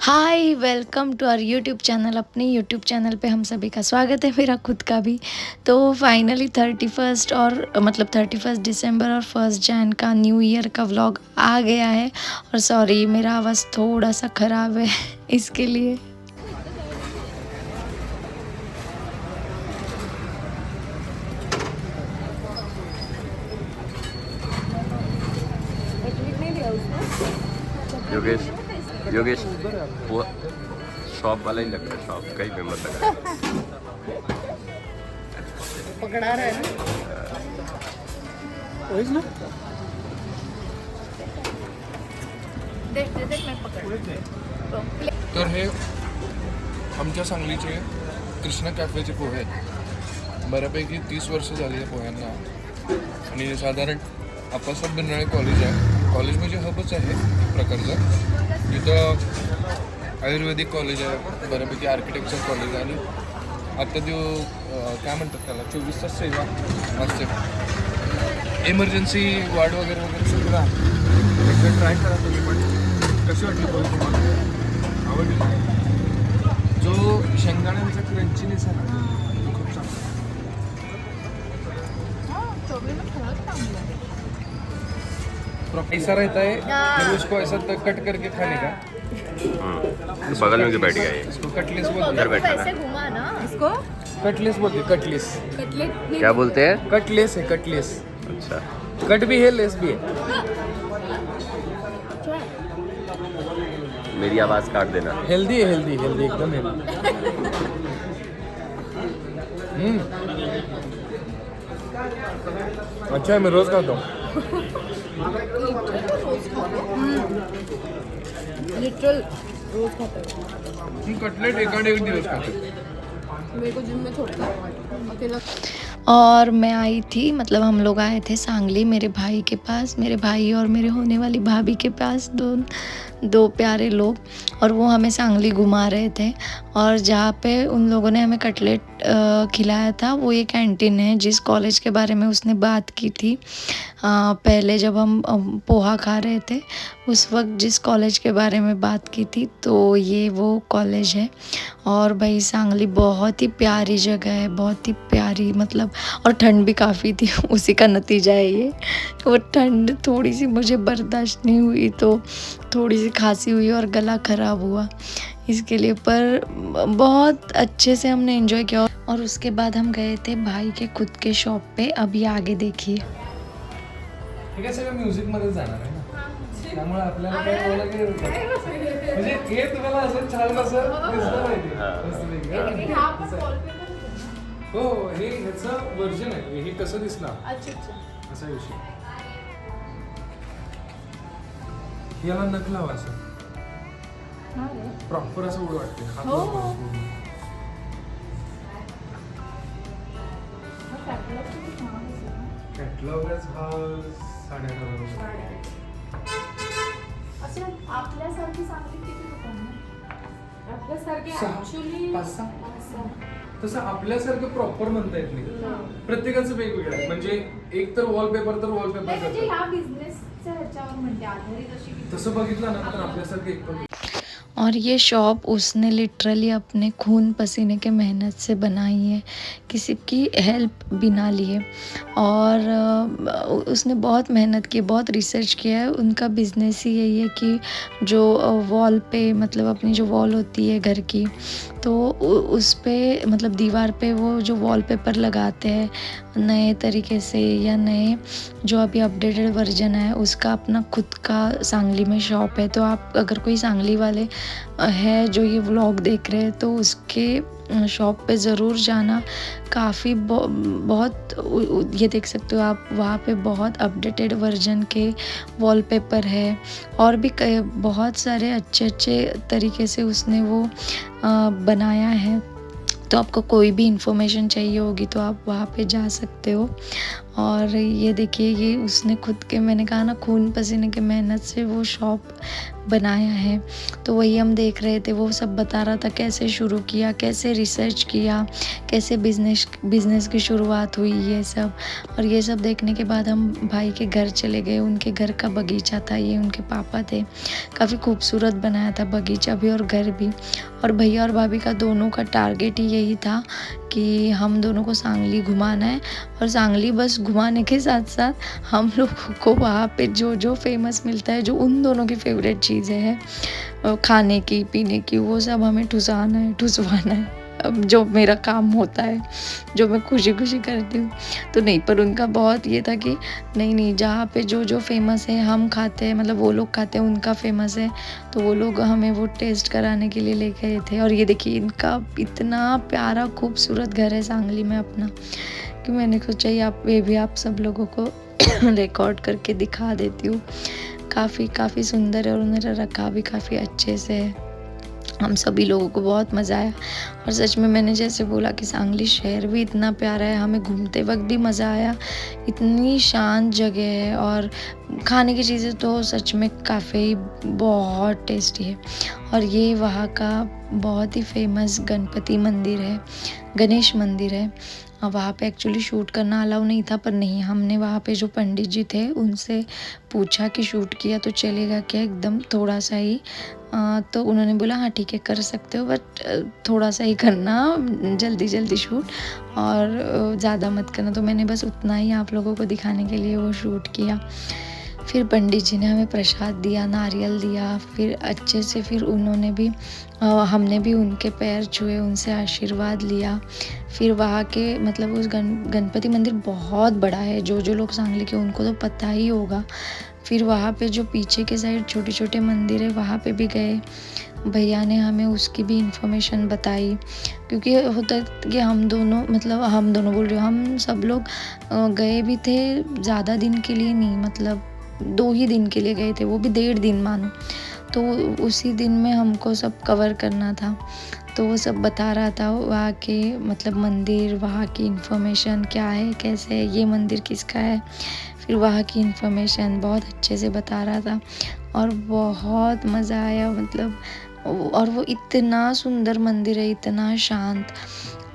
Hi welcome to our YouTube channel. अपने YouTube channel पे हम सभी का स्वागत है, मेरा खुद का भी। तो फाइनली 31st और मतलब 31 दिसंबर और 1 जैन का न्यू ईयर का व्लॉग आ गया है। और सॉरी मेरा आवाज़ थोड़ा सा ख़राब है इसके लिए। योगेश योगेश वो शॉप वाला ही लग रहा है, शॉप का ही मेंबर लग रहा है। पकड़ा रहा है ना देख मैं पकड तर हे आमच्या सांगलीचे कृष्णा कॅफेचे पोहे बऱ्यापैकी 30 वर्ष झाली आहे पोह्यांना. आणि साधारण आप्पासाहेब बिरनाळे कॉलेज आहे, कॉलेज म्हणजे हबच आहे एक प्रकारचं, जिथं आयुर्वेदिक कॉलेज आहे, बऱ्यापैकी आर्किटेक्चर कॉलेज आहे. आणि आता जो काय म्हणतात त्याला 24 तास सेवा असते, इमर्जन्सी वार्ड वगैरे वगैरे सगळं आहे. एकदा ट्राय करा तुम्ही पण. कशी वाटली पोहे तुम्हाला? आवडली? जो शेंगदाण्यांचा क्रंचीनेस आहे ना, तो खूप चांगला. ऐसा रहता है फिर उसको ऐसा कट करके खाने का. बगल में जो बैठ गया ये इसको कटलेस बोलते इधर बैठा पैसे था। घुमा ना इसको. कटलेस बोलते, कटलेस. कटलेट क्या बोलते हैं? कटलेस है, कटलेस. अच्छा, कट भी है, लेस भी है. मेरी आवाज़ काट देना। हेल्दी है, हेल्दी हेल्दी एकदम हेल्दी. अच्छा है, मैं रोज खाता हूँ. लिटरल रोज खाता है. कटलेट एकाने एक दिवस खाते. मेरे को जिम में छोड़ता है अकेला. और मैं आई थी, मतलब हम लोग आए थे सांगली मेरे भाई के पास, मेरे भाई और मेरे होने वाली भाभी के पास, दो प्यारे लोग। और वो हमें सांगली घुमा रहे थे। और जहाँ पे उन लोगों ने हमें कटलेट खिलाया था, वो ये कैंटीन है जिस कॉलेज के बारे में उसने बात की थी पहले जब हम पोहा खा रहे थे, उस वक्त जिस कॉलेज के बारे में बात की थी, तो ये वो कॉलेज है। और भाई सांगली बहुत ही प्यारी जगह है, बहुत ही प्यारी, मतलब और ठंड भी काफ़ी थी उसी का नतीजा है ये। वो ठंड थोड़ी सी मुझे बर्दाश्त नहीं हुई, तो थोड़ी सी खांसी हुई और गला ख़राब हुआ इसके लिए। पर बहुत अच्छे से हमने एंजॉय किया। और उसके बाद हम गए थे भाई के खुद के शॉप पे। अभी आगे देखिए। हे काय सगळं म्युझिक मध्ये जाणार आहे ना, त्यामुळे आपल्याला काय बोलायला म्हणजे हे तुम्हाला असं छान असं दिसलं पाहिजे. हो, हे ह्याचं व्हर्जन आहे. हे कसं दिसणार असा विषय. याला नख लावा असं प्रॉपर असं उड वाटते. कॅटलॉगच हा 8.5. असं आपल्यासारखी सांगली किती लोकांना आपल्यासारखी ऍक्च्युअली तसं आपल्यासारखं प्रॉपर म्हणता येत नाही. प्रत्येकाचं वेगवेगळं आहे. म्हणजे एक तर वॉलपेपर तर वॉलपेपर म्हणजे ह्या बिझनेसच्या ह्याच्यावर म्हणजे आधारित अशी तसं बघितलं ना तर आपल्यासारखं एक पण. और ये शॉप उसने लिटरली अपने खून पसीने के मेहनत से बनाई है, किसी की हेल्प बिना लिए। और उसने बहुत मेहनत की, बहुत रिसर्च किया है। उनका बिज़नेस ही यही है कि जो वॉल पे, मतलब अपनी जो वॉल होती है घर की, तो उस पे मतलब दीवार पे वो जो वॉलपेपर लगाते हैं नए तरीके से, या नए जो अभी अपडेटेड वर्जन है उसका अपना खुद का सांगली में शॉप है। तो आप अगर कोई सांगली वाले है जो ये व्लॉग देख रहे हैं, तो उसके शॉप पे ज़रूर जाना। काफ़ी बहुत ये देख सकते हो आप, वहाँ पे बहुत अपडेटेड वर्जन के वॉलपेपर है। और भी बहुत सारे अच्छे तरीके से उसने वो बनाया है। तो आपको कोई भी इन्फॉर्मेशन चाहिए होगी तो आप वहाँ पे जा सकते हो। और ये देखिए, ये उसने खुद के, मैंने कहा ना, खून पसीने के मेहनत से वो शॉप बनाया है। तो वही हम देख रहे थे, वो सब बता रहा था कैसे शुरू किया, कैसे रिसर्च किया, कैसे बिज़नेस की शुरुआत हुई, ये सब। और ये सब देखने के बाद हम भाई के घर चले गए। उनके घर का बगीचा था, ये उनके पापा थे। काफ़ी खूबसूरत बनाया था बगीचा भी और घर भी। और भैया और भाभी का दोनों का टारगेट ही यही था कि हम दोनों को सांगली घुमाना है। और सांगली बस घुमाने के साथ साथ हम लोगों को वहाँ पे जो जो फेमस मिलता है, जो उन दोनों की फेवरेट चीज़ें हैं खाने की पीने की, वो सब हमें ठुसवाना है। अब जो मेरा काम होता है, जो मैं खुशी खुशी करती हूँ। तो नहीं, पर उनका बहुत ये था कि नहीं, जहाँ पे जो जो फेमस है हम खाते हैं, मतलब वो लोग खाते हैं, उनका फेमस है, तो वो लोग हमें वो टेस्ट कराने के लिए ले गए थे। और ये देखिए, इनका इतना प्यारा खूबसूरत घर है सांगली में अपना, कि मैंने सोचा ये भी आप सब लोगों को रिकॉर्ड करके दिखा देती हूँ। काफ़ी सुंदर है और उन्होंने रखा भी काफ़ी अच्छे से है। हम सभी लोगों को बहुत मज़ा आया। और सच में मैंने जैसे बोला कि सांगली शहर भी इतना प्यारा है, हमें घूमते वक्त भी मज़ा आया। इतनी शांत जगह है और खाने की चीज़ें तो सच में काफ़ी बहुत टेस्टी है। और ये वहाँ का बहुत ही फेमस गणपति मंदिर है, गणेश मंदिर है। वहाँ पे एक्चुअली शूट करना अलाउ नहीं था, पर नहीं, हमने वहाँ पे जो पंडित जी थे उनसे पूछा कि शूट किया तो चलेगा क्या, एकदम थोड़ा सा ही। तो उन्होंने बोला हाँ ठीक है, कर सकते हो, बट थोड़ा सा ही करना, जल्दी शूट, और ज़्यादा मत करना। तो मैंने बस उतना ही आप लोगों को दिखाने के लिए वो शूट किया। फिर पंडित जी ने हमें प्रसाद दिया, नारियल दिया, फिर अच्छे से फिर उन्होंने भी हमने भी उनके पैर छुए, उनसे आशीर्वाद लिया। फिर वहाँ के मतलब उस गणपति मंदिर बहुत बड़ा है, जो लोग सांगली के उनको तो पता ही होगा। फिर वहाँ पे जो पीछे के साइड छोटे छोटे मंदिर है, वहाँ पे भी गए। भैया ने हमें उसकी भी इंफॉर्मेशन बताई, क्योंकि होता है कि हम दोनों बोल रहे हो, हम सब लोग गए भी थे ज़्यादा दिन के लिए नहीं, मतलब 2 ही दिन के लिए गए थे, वो भी 1.5 दिन मानो। तो उसी दिन में हमको सब कवर करना था। तो वो सब बता रहा था वहाँ के मतलब मंदिर, वहाँ की इन्फॉर्मेशन क्या है, कैसे है, ये मंदिर किसका है, फिर वहाँ की इन्फॉर्मेशन बहुत अच्छे से बता रहा था। और बहुत मज़ा आया, मतलब। और वो इतना सुंदर मंदिर है, इतना शांत,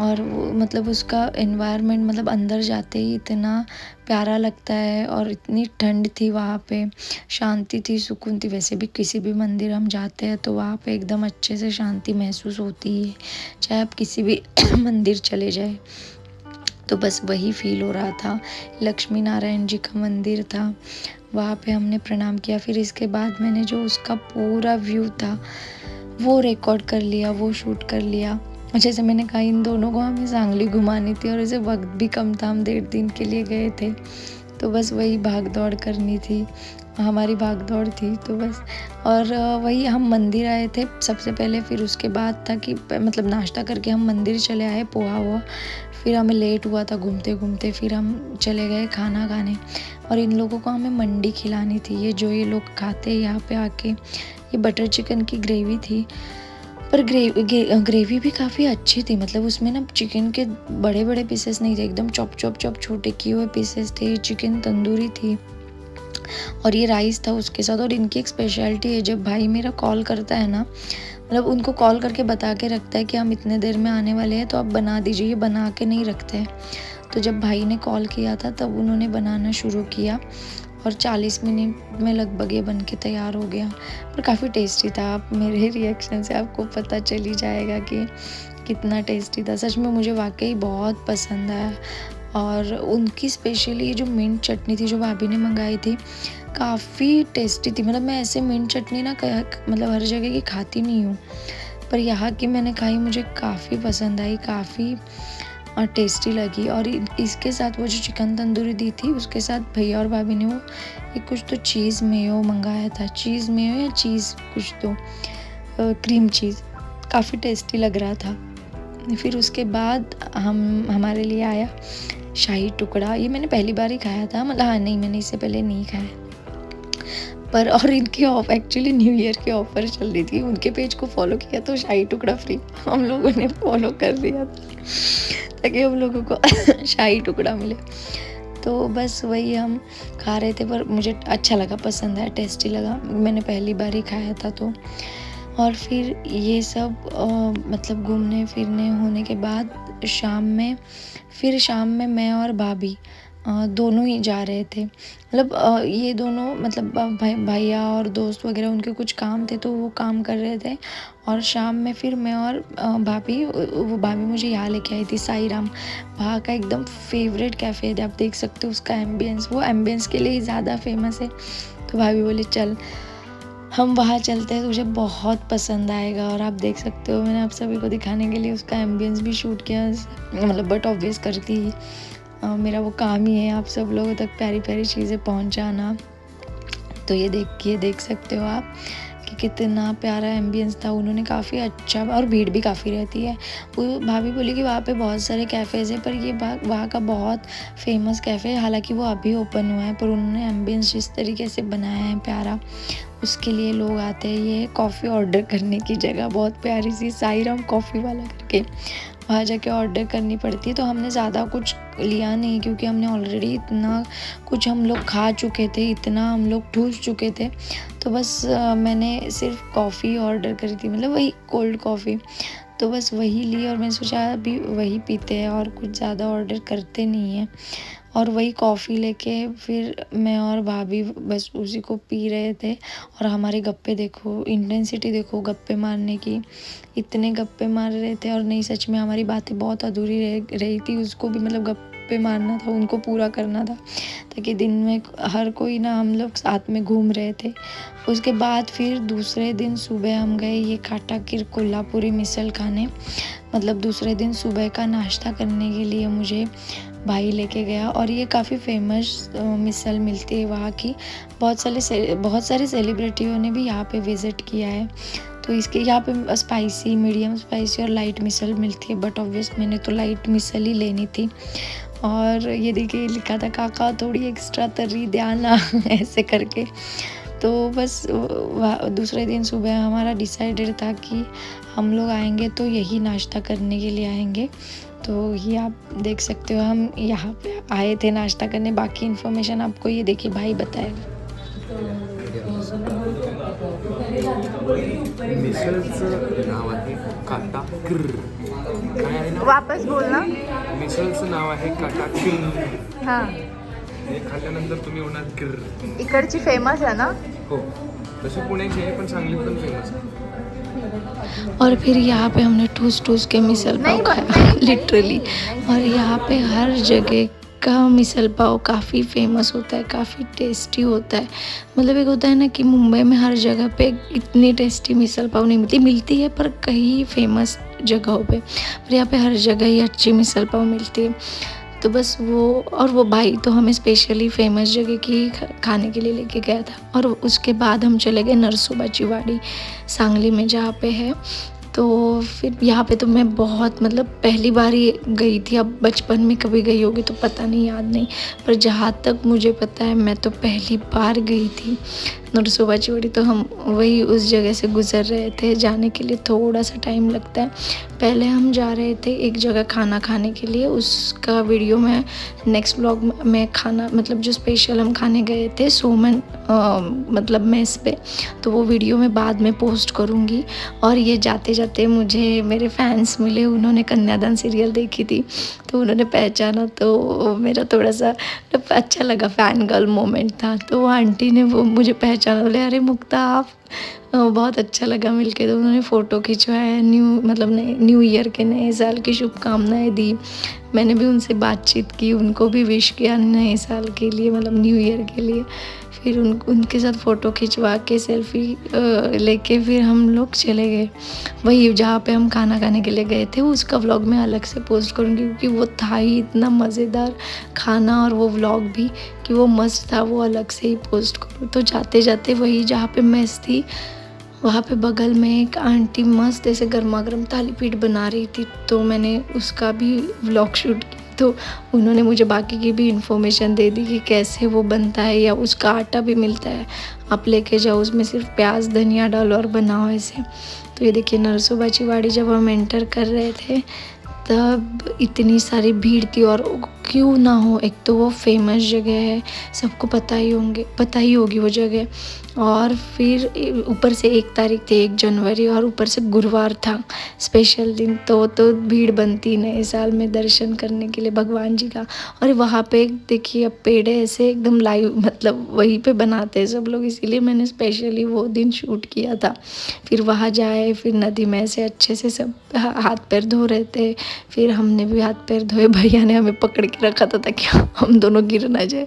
और वो मतलब उसका एनवायरनमेंट, मतलब अंदर जाते ही इतना प्यारा लगता है। और इतनी ठंड थी वहाँ पे, शांति थी, सुकून थी। वैसे भी किसी भी मंदिर हम जाते हैं तो वहाँ पे एकदम अच्छे से शांति महसूस होती है, चाहे आप किसी भी मंदिर चले जाए। तो बस वही फील हो रहा था। लक्ष्मी नारायण जी का मंदिर था, वहाँ पे हमने प्रणाम किया। फिर इसके बाद मैंने जो उसका पूरा व्यू था वो रिकॉर्ड कर लिया, वो शूट कर लिया। जैसे मैंने कहा, इन दोनों को हमें सांगली घुमानी थी और इसे वक्त भी कम था, हम 1.5 दिन के लिए गए थे। तो बस वही भाग दौड़ करनी थी, हमारी भाग दौड़ थी। तो बस, और वही हम मंदिर आए थे सबसे पहले। फिर उसके बाद था कि मतलब नाश्ता करके हम मंदिर चले आए, पोहा हुआ। फिर हमें लेट हुआ था घूमते घूमते, फिर हम चले गए खाना खाने। और इन लोगों को हमें मंडी खिलानी थी, ये जो ये लोग खाते हैं यहाँ पे आके। ये बटर चिकन की ग्रेवी थी, पर ग्रेवी भी काफ़ी अच्छी थी। मतलब उसमें ना चिकन के बड़े बड़े पीसेस नहीं थे, एकदम चॉप छोटे किए हुए पीसेस थे। चिकन तंदूरी थी और ये राइस था उसके साथ। और इनकी एक स्पेशलिटी है, जब भाई मेरा कॉल करता है ना, मतलब उनको कॉल करके बता के रखता है कि हम इतने देर में आने वाले हैं, तो आप बना दीजिए, ये बना के नहीं रखते हैं। तो जब भाई ने कॉल किया था तब उन्होंने बनाना शुरू किया और 40 मिनट में लगभग ये बन के तैयार हो गया। पर काफ़ी टेस्टी था, आप मेरे रिएक्शन से आपको पता चल ही जाएगा कि कितना टेस्टी था। सच में मुझे वाकई बहुत पसंद आया। और उनकी स्पेशली जो मिंट चटनी थी जो भाभी ने मंगाई थी, काफ़ी टेस्टी थी। मतलब मैं ऐसे मिंट चटनी ना मतलब हर जगह की खाती नहीं हूँ, पर यहाँ की मैंने खाई, मुझे काफ़ी पसंद आई, काफ़ी और टेस्टी लगी। और इसके साथ वो जो चिकन तंदूरी दी थी, उसके साथ भैया और भाभी ने वो एक कुछ तो चीज़ मेयो मंगाया था, चीज़ मेयो या चीज़ कुछ तो क्रीम चीज़, काफ़ी टेस्टी लग रहा था। फिर उसके बाद हमारे लिए आया शाही टुकड़ा। ये मैंने पहली बार ही खाया था, मतलब हाँ नहीं, मैंने इससे पहले नहीं खाया। पर और इनकी एक्चुअली न्यू ईयर की ऑफ़र चल रही थी, उनके पेज को फॉलो किया तो शाही टुकड़ा फ्री हम लोगों ने फॉलो कर दिया था ताकि हम लोगों को शाही टुकड़ा मिले। तो बस वही हम खा रहे थे, पर मुझे अच्छा लगा, पसंद आया, टेस्टी लगा, मैंने पहली बार ही खाया था तो। और फिर ये सब मतलब घूमने फिरने होने के बाद शाम में मैं और भाभी दोनों ही जा रहे थे। मतलब ये दोनों मतलब भैया और दोस्त वगैरह उनके कुछ काम थे तो वो काम कर रहे थे। और शाम में फिर मैं और वो भाभी मुझे यहाँ लेके आई थी साई राम। वहाँ का एकदम फेवरेट कैफ़े है, आप देख सकते हो उसका एम्बियंस, वो एम्बियंस के लिए ही ज़्यादा फेमस है। तो भाभी बोले चल हम वहाँ चलते हैं, तुझे बहुत पसंद आएगा। और आप देख सकते हो मैंने आप सभी को दिखाने के लिए उसका एम्बियंस भी शूट किया, मतलब बट ऑब्वियस करती ही मेरा वो काम ही है आप सब लोगों तक प्यारी प्यारी चीज़ें पहुँचाना। तो ये देख सकते हो आप कि कितना प्यारा एम्बियंस था। उन्होंने काफ़ी अच्छा, और भीड़ भी काफ़ी रहती है। वो भाभी बोली कि वहाँ पे बहुत सारे कैफ़ेज़ हैं, पर ये वहाँ का बहुत फेमस कैफ़े है, हालांकि वो अभी ओपन हुआ है, पर उन्होंने एम्बियंस जिस तरीके से बनाया है प्यारा, उसके लिए लोग आते हैं। ये कॉफ़ी ऑर्डर करने की जगह बहुत प्यारी सी, साई राम कॉफ़ी वाला करके, वहाँ जाके ऑर्डर करनी पड़ती है। तो हमने ज़्यादा कुछ लिया नहीं क्योंकि हमने ऑलरेडी इतना कुछ हम लोग खा चुके थे, इतना हम लोग ठूस चुके थे। तो बस मैंने सिर्फ कॉफ़ी ऑर्डर करी थी, मतलब वही कोल्ड कॉफ़ी, तो बस वही ली। और मैंने सोचा अभी वही पीते हैं और कुछ ज़्यादा ऑर्डर करते नहीं हैं। और वही कॉफ़ी लेके फिर मैं और भाभी बस उसी को पी रहे थे। और हमारे गप्पे देखो, इंटेंसिटी देखो गप्पे मारने की, इतने गप्पे मार रहे थे। और नहीं सच में हमारी बातें बहुत अधूरी रही थी, उसको भी मतलब गप्पे मारना था, उनको पूरा करना था, ताकि दिन में हर कोई ना हम लोग साथ में घूम रहे थे। उसके बाद फिर दूसरे दिन सुबह हम गए ये काटाकीर कोल्हापुरी मिसल खाने। मतलब दूसरे दिन सुबह का नाश्ता करने के लिए मुझे भाई लेके गया। और ये काफ़ी फेमस मिसल मिलती है वहाँ की, बहुत सारे सेलिब्रिटियों ने भी यहाँ पे विज़िट किया है। तो इसके यहाँ पे स्पाइसी, मीडियम स्पाइसी और लाइट मिसल मिलती है, बट ऑब्वियस मैंने तो लाइट मिसल ही लेनी थी। और ये देखिए लिखा था काका थोड़ी एक्स्ट्रा तर्री देना ऐसे करके। तो बस दूसरे दिन सुबह हमारा डिसाइडेड था कि हम लोग आएंगे तो यही नाश्ता करने के लिए आएंगे। तो ये आप देख सकते हो हम यहाँ पे आए थे नाश्ता करने। बाकी इन्फॉर्मेशन आपको ये देखिए भाई बताएगा। मिसळचं नाव आहे काटाकीर। काय आहे नाव? वापस बोलना। मिसळचं नाव आहे काटाकीर। हाँ, हे खाल्ल्यानंतर तुम्ही होणार किर। इकडची फेमस है ना। हो, तशी पुण्याची आहे पण सांगलीत पण फेमस आहे। और फिर यहाँ पे हमने ठूस के मिसल पाव खाया लिटरली। और यहाँ पे हर जगह का मिसल पाव काफ़ी फेमस होता है, काफ़ी टेस्टी होता है। मतलब एक होता है ना कि मुंबई में हर जगह पे इतनी टेस्टी मिसल पाव नहीं मिलती है, पर कई फेमस जगहों पे, पर यहाँ पे हर जगह ही अच्छी मिसल पाव मिलती है। तो बस वो भाई तो हमें स्पेशली फेमस जगह की खाने के लिए लेके गया था। और उसके बाद हम चले गए नरसोबाची वाड़ी सांगली में, जहाँ पे है। तो फिर यहाँ पे तो मैं बहुत मतलब पहली बार ही गई थी। अब बचपन में कभी गई होगी तो पता नहीं, याद नहीं, पर जहाँ तक मुझे पता है मैं तो पहली बार गई थी नरसोबाची वाड़ी। तो हम वही उस जगह से गुज़र रहे थे, जाने के लिए थोड़ा सा टाइम लगता है। पहले हम जा रहे थे एक जगह खाना खाने के लिए, उसका वीडियो मैं नेक्स्ट ब्लॉग में खाना मतलब जो स्पेशल हम खाने गए थे सोमन मतलब मेस पे, तो वो वीडियो मैं बाद में पोस्ट करूँगी। और ये जाते जाते मुझे मेरे फैंस मिले, उन्होंने कन्यादान सीरियल देखी थी तो उन्होंने पहचाना, तो मेरा थोड़ा सा अच्छा लगा, फ़ैन गर्ल मोमेंट था। तो वो आंटी ने वो मुझे पहचाना, बोले अरे मुक्ता आप, बहुत अच्छा लगा मिलके। तो उन्होंने फ़ोटो खिंचवाया, न्यू ईयर के नए साल की शुभकामनाएं दी। मैंने भी उनसे बातचीत की, उनको भी विश किया नए साल के लिए, मतलब न्यू ईयर के लिए। फिर उनके साथ फ़ोटो खिंचवा के सेल्फ़ी लेके फिर हम लोग चले गए वही जहाँ पे हम खाना खाने के लिए गए थे। उसका व्लॉग मैं अलग से पोस्ट करूँगी क्योंकि वो था ही इतना मज़ेदार खाना, और वो व्लॉग भी कि वो मस्त था, वो अलग से ही पोस्ट करूँ। तो जाते जाते वही जहाँ पे मेस थी वहाँ पे बगल में एक आंटी मस्त ऐसे गर्मा गर्म थाली पीठ बना रही थी, तो मैंने उसका भी व्लॉग शूट किया। तो उन्होंने मुझे बाकी की भी इन्फॉर्मेशन दे दी कि कैसे वो बनता है, या उसका आटा भी मिलता है, आप लेके जाओ, उसमें सिर्फ प्याज धनिया डालो और बनाओ ऐसे। तो ये देखिए नरसोबाची वाड़ी जब हम एंटर कर रहे थे तब इतनी सारी भीड़ थी और क्यों ना हो, एक तो वो फेमस जगह है, सबको पता ही होगी वो जगह। और फिर ऊपर से 1 तारीख थी, 1 जनवरी, और ऊपर से गुरुवार था, स्पेशल दिन, तो भीड़ बनती नए साल में दर्शन करने के लिए भगवान जी का। और वहाँ पे देखिए अब पेड़ ऐसे एकदम लाइव, मतलब वहीं पे बनाते हैं सब लोग, इसीलिए मैंने स्पेशली वो दिन शूट किया था। फिर वहाँ जाए, फिर नदी में ऐसे अच्छे से सब हाथ पैर धो रहे थे, फिर हमने भी हाथ पैर धोए, भैया ने हमें पकड़ के रखा था ताकि हम दोनों गिर ना जाए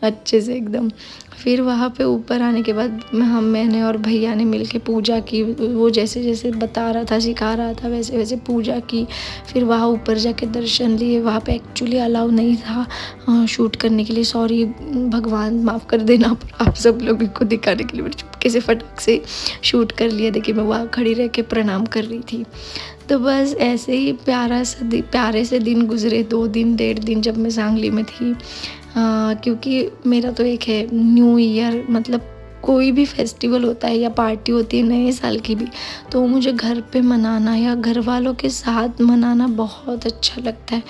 अच्छे से एकदम। फिर वहाँ पे ऊपर आने के बाद मैंने और भैया ने मिलके पूजा की, वो जैसे जैसे बता रहा था, सिखा रहा था, वैसे वैसे पूजा की। फिर वहाँ ऊपर जाके दर्शन लिए। वहाँ पे एक्चुअली अलाउ नहीं था शूट करने के लिए, सॉरी भगवान माफ़ कर देना आप सब लोगों को दिखाने के लिए, मैंने चुपके से फटाक से शूट कर लिया। देखिए मैं वहाँ खड़ी रह के प्रणाम कर रही थी। तो बस ऐसे ही प्यारे से दिन गुजरे, 2 दिन 1.5 दिन जब मैं सांगली में थी। क्योंकि मेरा तो एक है न्यू ईयर, मतलब कोई भी फेस्टिवल होता है या पार्टी होती है नए साल की भी, तो मुझे घर पे मनाना या घर वालों के साथ मनाना बहुत अच्छा लगता है।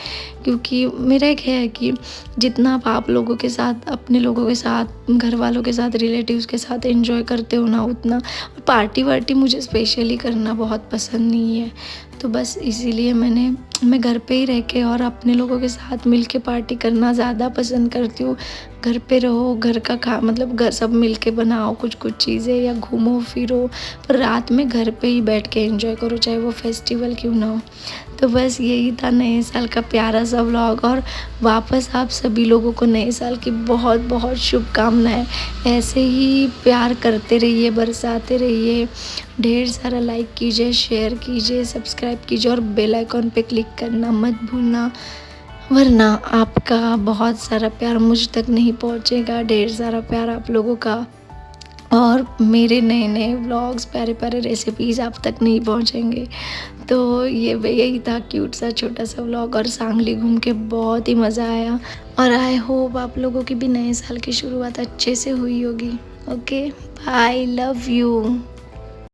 क्योंकि मेरा एक है कि जितना आप लोगों के साथ, अपने लोगों के साथ, घर वालों के साथ, रिलेटिव्स के साथ एंजॉय करते हो ना, उतना पार्टी वार्टी मुझे स्पेशली करना बहुत पसंद नहीं है। तो बस इसीलिए मैं घर पे ही रह के और अपने लोगों के साथ मिल के पार्टी करना ज़्यादा पसंद करती हूँ। घर पे रहो, घर का मतलब घर सब मिल के बनाओ कुछ चीज़ें, या घूमो फिरो, पर रात में घर पे ही बैठ के एंजॉय करो, चाहे वो फेस्टिवल क्यों ना हो। तो बस यही था नए साल का प्यारा सा व्लॉग। और वापस आप सभी लोगों को नए साल की बहुत बहुत शुभकामनाएं। ऐसे ही प्यार करते रहिए, बरसाते रहिए, ढेर सारा लाइक कीजिए, शेयर कीजिए, सब्सक्राइब कीजिए और बेल आइकॉन पे क्लिक करना मत भूलना, वरना आपका बहुत सारा प्यार मुझ तक नहीं पहुंचेगा। ढेर सारा प्यार आप लोगों का और मेरे नए व्लॉग्स, प्यारे रेसिपीज़ आप तक नहीं पहुंचेंगे। तो यही था क्यूट सा छोटा सा व्लॉग। और सांगली घूम के बहुत ही मज़ा आया, और आई होप आप लोगों की भी नए साल की शुरुआत अच्छे से हुई होगी। Okay, bye, love you.